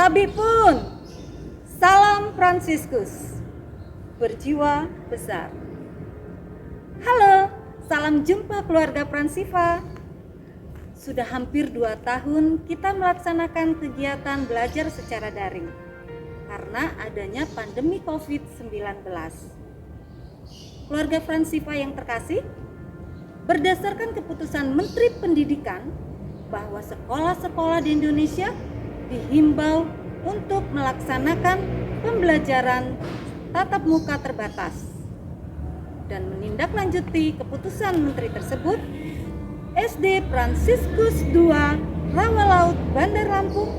Tabi pun, salam Fransiskus, berjiwa besar. Halo, salam jumpa keluarga Fransiva. Sudah hampir 2 tahun kita melaksanakan kegiatan belajar secara daring karena adanya pandemi COVID-19. Keluarga Fransiva yang terkasih, berdasarkan keputusan Menteri Pendidikan bahwa sekolah-sekolah di Indonesia dihimbau untuk melaksanakan pembelajaran tatap muka terbatas. Dan menindaklanjuti keputusan Menteri tersebut, SD Fransiskus II Rawalaut Bandar Lampung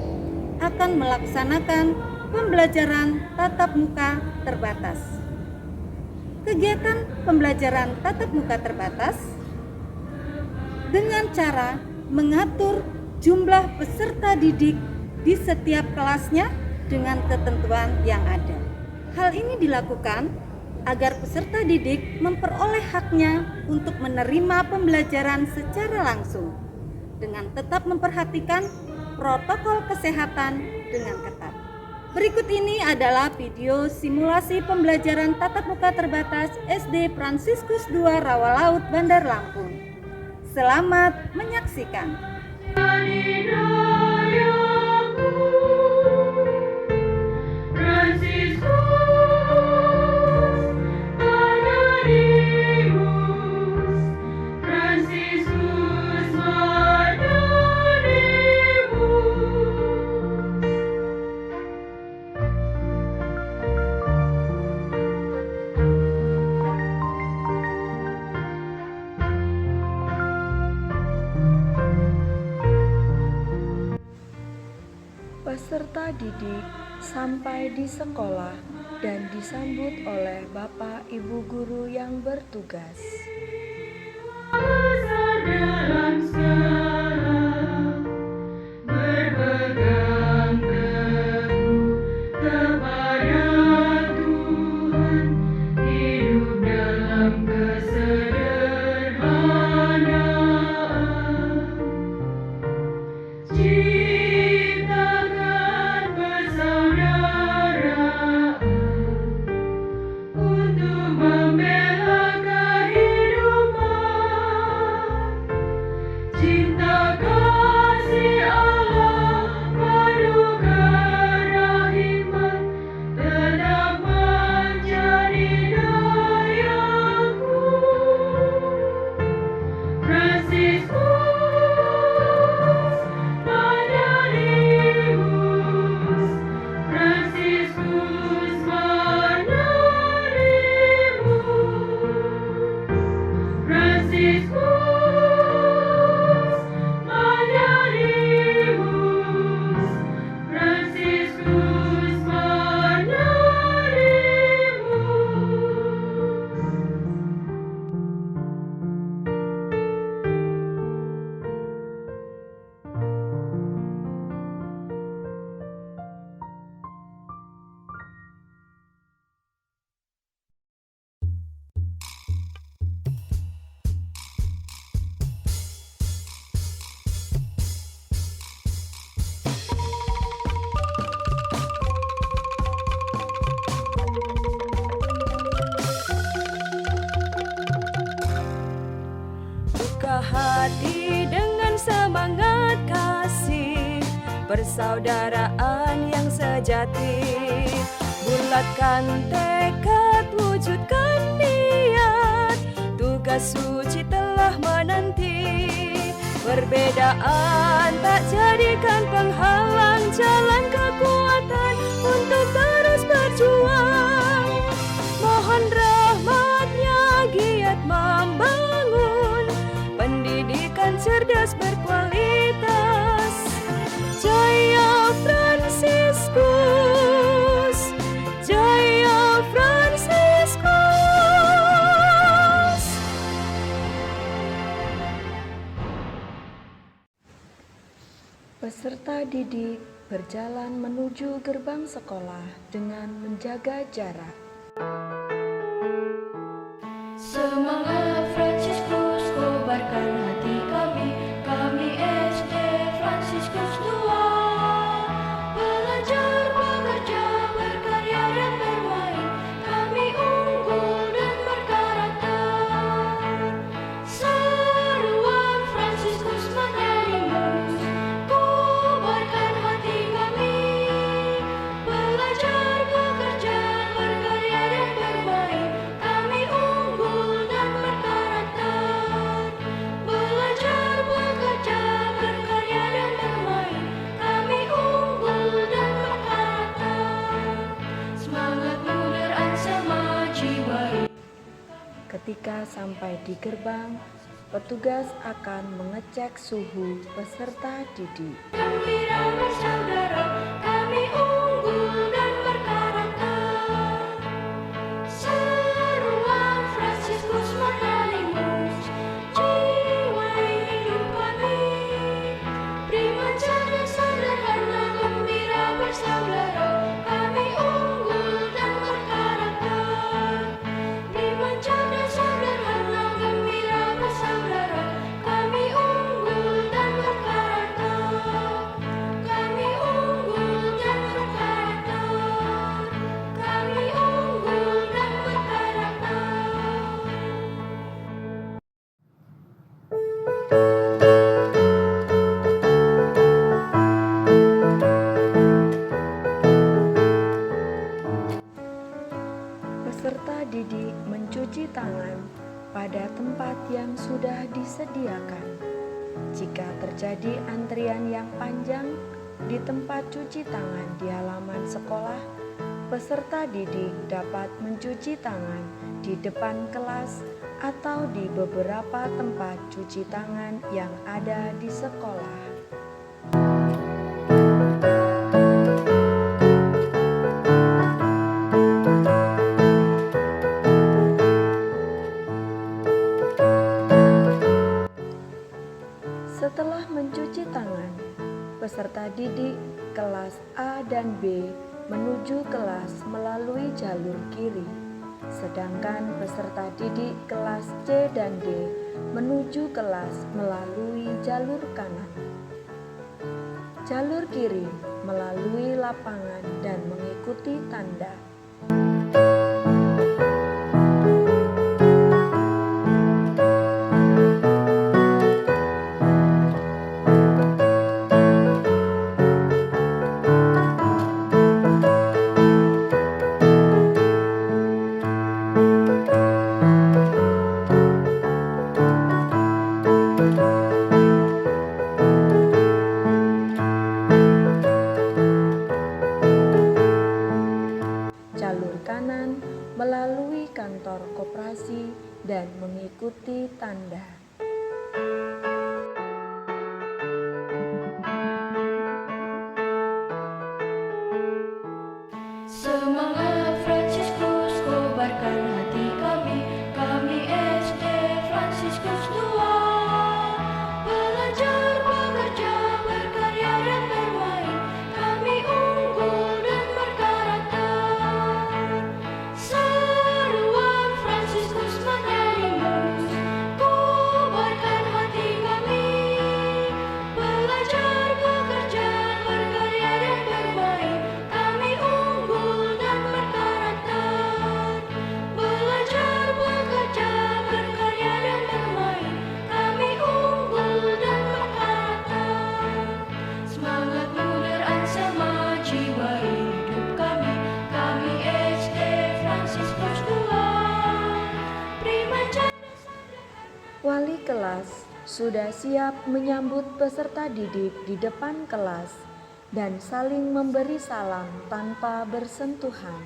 akan melaksanakan pembelajaran tatap muka terbatas. Kegiatan pembelajaran tatap muka terbatas dengan cara mengatur jumlah peserta didik di setiap kelasnya dengan ketentuan yang ada. Hal ini dilakukan agar peserta didik memperoleh haknya untuk menerima pembelajaran secara langsung dengan tetap memperhatikan protokol kesehatan dengan ketat. Berikut ini adalah video simulasi pembelajaran tatap muka terbatas SD Fransiskus II Rawalaut Bandar Lampung. Selamat menyaksikan. Peserta didik sampai di sekolah dan disambut oleh Bapak Ibu guru yang bertugas. Buka hati dengan semangat kasih, persaudaraan yang sejati. Bulatkan tekad, wujudkan niat, tugas suci telah menanti. Perbedaan tak jadikan penghalang, jalan kekuatan untuk terus berjuang. Mohon rahmat-Nya giat membangun pendidikan cerdas berkualitas. Jaya Fransiskus, Jaya Fransiskus. Peserta didik berjalan menuju gerbang sekolah dengan menjaga jarak. Semangat Fransiskus, kobarkan hati kami SD Fransiskus II. Belajar Ketika sampai di gerbang, petugas akan mengecek suhu peserta didik. Gembira bersaudara, kami unggul dan berkarakter. Seruan Fransiskus Margalimus, jiwai hidup kami. Prima cerdas sederhana, gembira bersaudara, kami unggul dan berkarakter. Prima cerdas sederhana, gembira bersaudara, kami unggul dan berkarakter. Kami unggul dan berkarakter. Kami unggul dan berkarakter. Peserta didik mencuci tangan pada tempat yang sudah disediakan. Jika terjadi antrian yang panjang di tempat cuci tangan di halaman sekolah, peserta didik dapat mencuci tangan di depan kelas atau di beberapa tempat cuci tangan yang ada di sekolah. Setelah mencuci tangan, peserta didik kelas A dan B menuju kelas melalui jalur kiri, sedangkan peserta didik kelas C dan D menuju kelas melalui jalur kanan. Jalur kiri melalui lapangan dan mengikuti tanda. Jalur kanan melalui kantor koperasi dan mengikuti tanda. Semangat Fransiskus, kobarkan hati kami. Kami SD Fransiskus tua. Belajar, bekerja, berkarya dan bermain. Kami unggul dan berkarakter. Seruan Fransiskus Margalimus, kobarkan hati kami. Belajar, bekerja, berkarya dan bermain. Kami unggul dan berkarakter. Belajar, bekerja, berkarya dan bermain. Kami unggul dan berkarakter. Semangat muda sama jiwa hidup kami. Kami SD Fransiskus tua. Prima cerdas. Wali kelas sudah siap menyambut peserta didik di depan kelas dan saling memberi salam tanpa bersentuhan.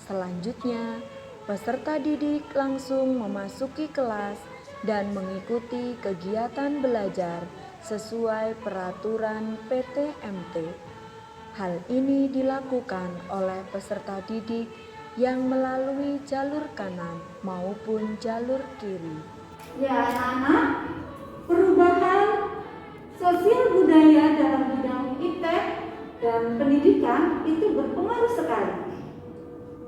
Selanjutnya, peserta didik langsung memasuki kelas dan mengikuti kegiatan belajar sesuai peraturan PTMT. Hal ini dilakukan oleh peserta didik yang melalui jalur kanan maupun jalur kiri. Ya anak-anak, perubahan sosial budaya dalam bidang IPTEK dan pendidikan itu berpengaruh sekali.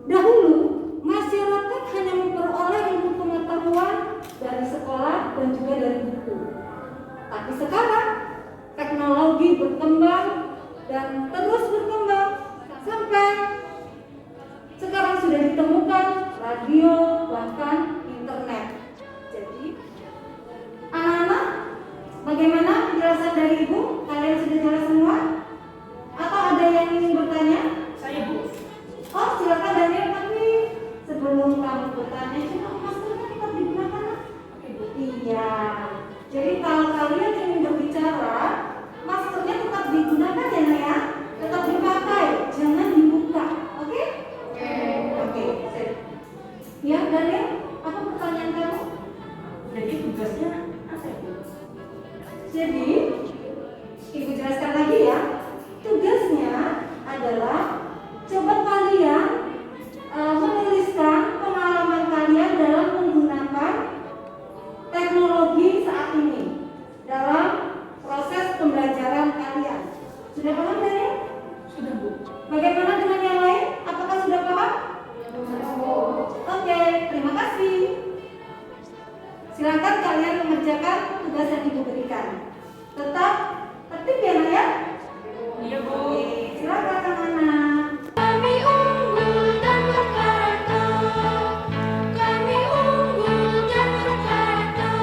Dahulu, masyarakat hanya memperoleh ilmu pengetahuan dari sekolah dan juga dari buku. Tapi sekarang, teknologi berkembang dan terus berkembang sampai sekarang sudah ditemukan radio, bahkan internet. Jadi, anak-anak, bagaimana penjelasan dari Ibu? Kalian sudah jelas semua? Atau ada yang ingin bertanya? Saya Bu. Oh, silakan Daniel, tapi sebelum kamu bertanya, coba maskernya tetap digunakan. Ibu, iya. Jadi kalau kalian ingin berbicara, maskernya tetap digunakan ya, Nak ya? Tetap dipakai, jangan dibuka. Oke? Oke. Ya, Daniel, apa pertanyaan? Sudah paham, Daniel? Sudah, Bu. Bagaimana dengan yang lain? Apakah sudah paham? Oke, terima kasih. Silakan kalian mengerjakan tugas yang Ibu berikan. Tetap tertib ya, Nak ya? Iya, Bu. Oke, silakan anak-anak. Kami unggul dan berkarakter. Kami unggul dan berkarakter.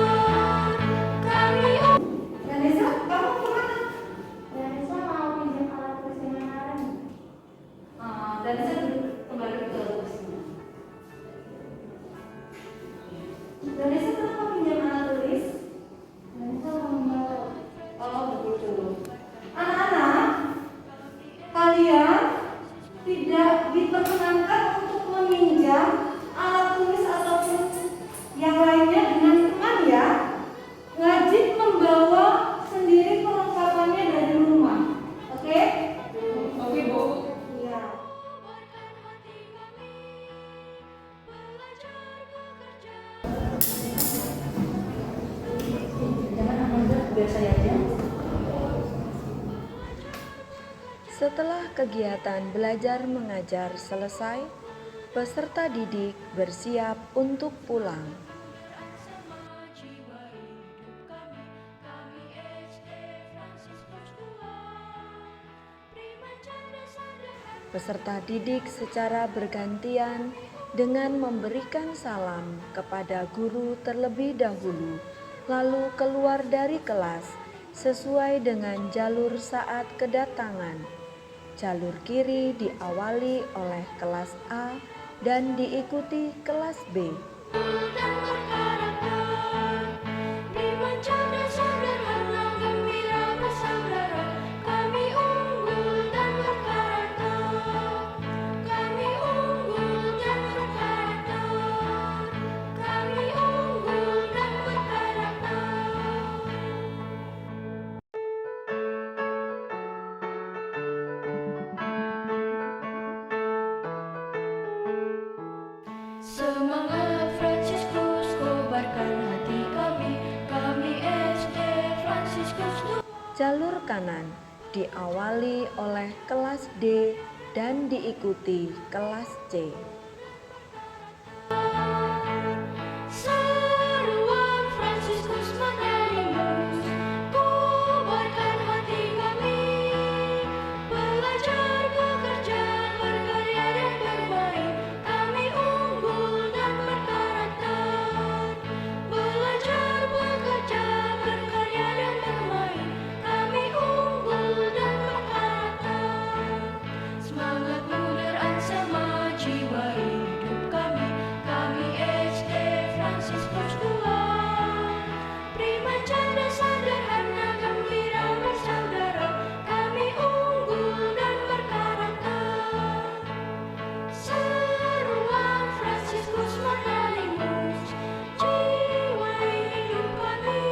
Kami unggul. Vanessa, kamu kemana? Vanessa mau pinjam alat tulis yang kemarin. Vanessa kembali ke kursinya. Vanessa kenapa pinjam alat tulis? Vanessa mau membawa. Oh begitu. Anak-anak, kalian tidak diperkenankan untuk meminjam alat tulis ataupun yang lainnya dengan teman ya. Wajib membawa sendiri perlengkapannya dari rumah. Oke? Oke, Bu. Iya. Kobarkan hati kami, belajar bekerja. Jangan ambil biar saya aja. Setelah kegiatan belajar mengajar selesai, peserta didik bersiap untuk pulang. Sama jiwa hidup kami, kami SD Fransiskus II. Prima cerdas sederhana. Peserta didik secara bergantian dengan memberikan salam kepada guru terlebih dahulu, lalu keluar dari kelas sesuai dengan jalur saat kedatangan. Jalur kiri diawali oleh kelas A dan diikuti kelas B. Dan berkarakter, prima cerdas sederhana gembira bersaudara. Kami unggul dan berkarakter. Kami unggul dan berkarakter. Kami unggul dan berkarakter. Semangat Fransiskus, kobarkan hati kami, kami SD Fransiskus II. Jalur kanan diawali oleh kelas D dan diikuti kelas C. Seruan Fransiskus Magdalimus, kobarkan hati kami, belajar bekerja, berkarya dan bermain. Kami unggul dan berkarakter, belajar bekerja, berkarya dan bermain. Kami unggul dan berkarakter, semangat muda sama jiwa hidup kami, kami SD Fransiskus II. Prima cerdas sederhana gembira bersaudara. Kami unggul dan berkarakter. Seruan Fransiskus Magdalimus, jiwa hidup kami.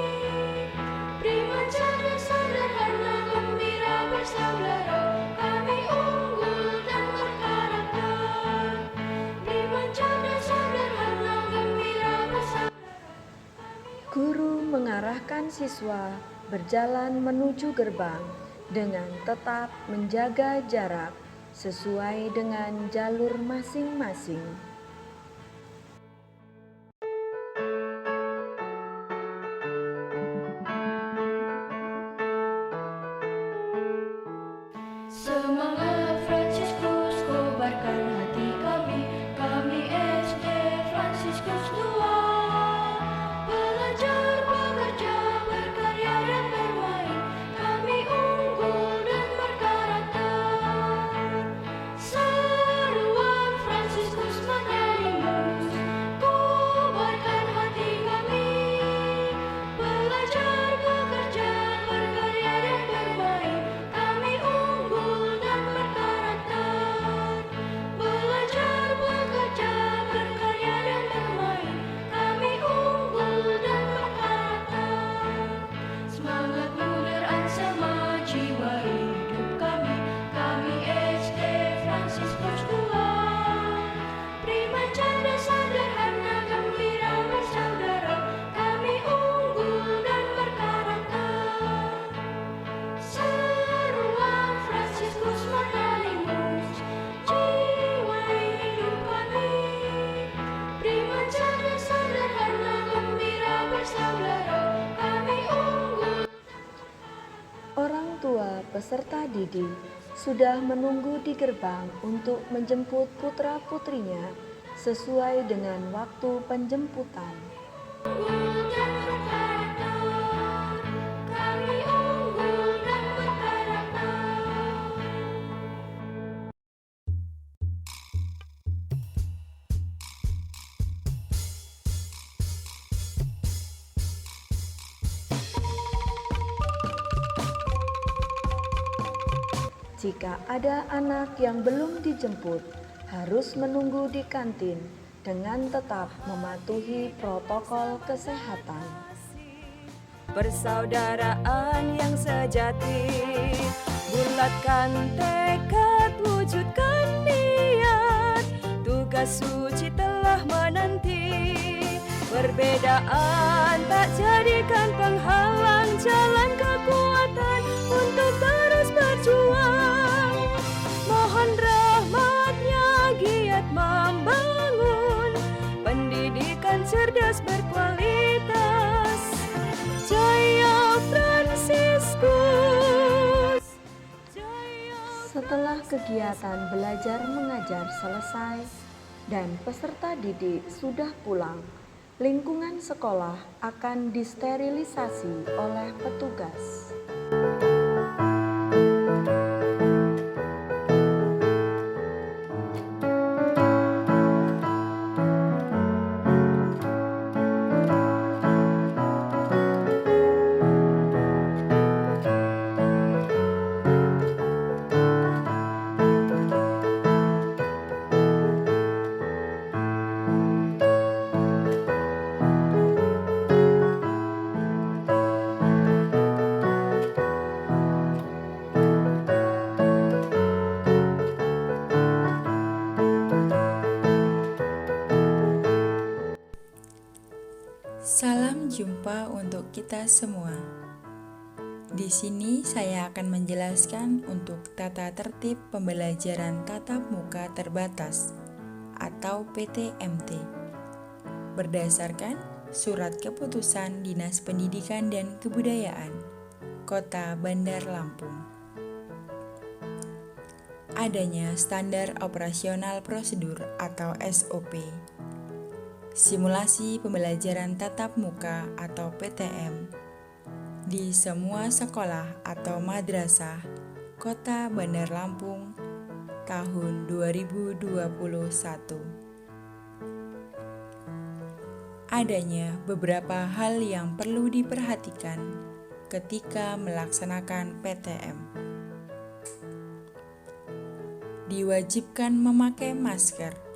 Prima cerdas sederhana gembira bersaudara. Kami unggul dan berkarakter. Prima cerdas sederhana gembira bersaudara. Guru mengarahkan siswa berjalan menuju gerbang dengan tetap menjaga jarak sesuai dengan jalur masing-masing. Semangat Fransiskus, kobarkan hati kami, kami SD Fransiskus II. Belajar bekerja, berkarya dan bermain. Kami unggul dan berkarakter. Seruan Fransiskus peserta didik sudah menunggu di gerbang untuk menjemput putra-putrinya sesuai dengan waktu penjemputan. Unggul dan berkarakter, kami unggul dan berkarakter. Jika ada anak yang belum dijemput, harus menunggu di kantin dengan tetap mematuhi protokol kesehatan. Persaudaraan yang sejati, bulatkan tekad, wujudkan niat. Tugas suci telah menanti, perbedaan tak jadikan penghalang, jalan kekuatan untuk terus berjuang. Mohon rahmat-Nya giat membangun pendidikan cerdas berkualitas. Jaya Fransiskus. Setelah kegiatan belajar mengajar selesai dan peserta didik sudah pulang, lingkungan sekolah akan disterilisasi oleh petugas. Salam jumpa untuk kita semua. Di sini saya akan menjelaskan untuk tata tertib pembelajaran tatap muka terbatas atau PTMT berdasarkan Surat Keputusan Dinas Pendidikan dan Kebudayaan Kota Bandar Lampung. Adanya Standar Operasional Prosedur atau SOP. Simulasi pembelajaran tatap muka atau PTM di semua sekolah atau madrasah Kota Bandar Lampung tahun 2021. Adanya beberapa hal yang perlu diperhatikan ketika melaksanakan PTM. Diwajibkan memakai masker,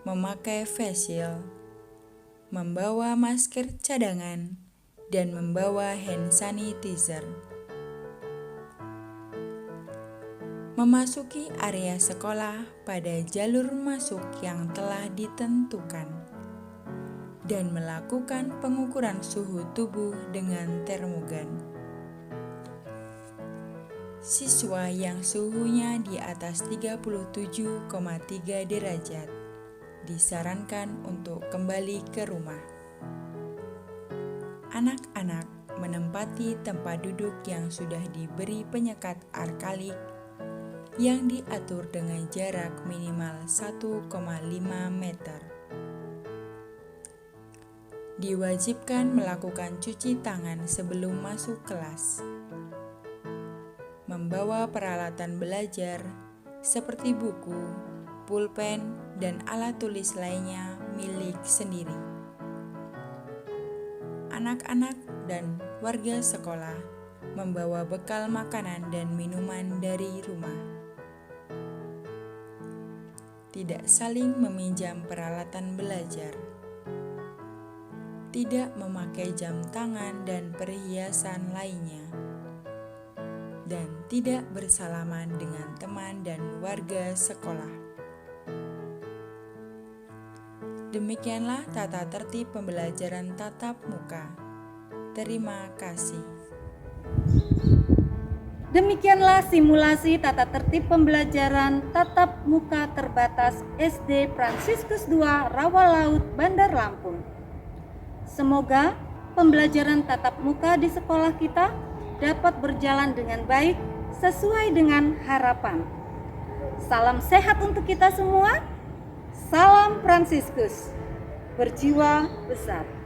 memakai face shield, membawa masker cadangan, dan membawa hand sanitizer. Memasuki area sekolah pada jalur masuk yang telah ditentukan, dan melakukan pengukuran suhu tubuh dengan termogan. Siswa yang suhunya di atas 37,3 derajat disarankan untuk kembali ke rumah. Anak-anak menempati tempat duduk yang sudah diberi penyekat arkalik yang diatur dengan jarak minimal 1,5 meter. Diwajibkan melakukan cuci tangan sebelum masuk kelas. Membawa peralatan belajar seperti buku, pulpen, dan alat tulis lainnya milik sendiri. Anak-anak dan warga sekolah membawa bekal makanan dan minuman dari rumah. Tidak saling meminjam peralatan belajar. Tidak memakai jam tangan dan perhiasan lainnya. Dan tidak bersalaman dengan teman dan warga sekolah. Demikianlah tata tertib pembelajaran tatap muka. Terima kasih. Demikianlah simulasi tata tertib pembelajaran tatap muka terbatas SD Fransiskus II Rawalaut Bandar Lampung. Semoga pembelajaran tatap muka di sekolah kita dapat berjalan dengan baik sesuai dengan harapan. Salam sehat untuk kita semua. Salam Fransiskus. Berjiwa besar.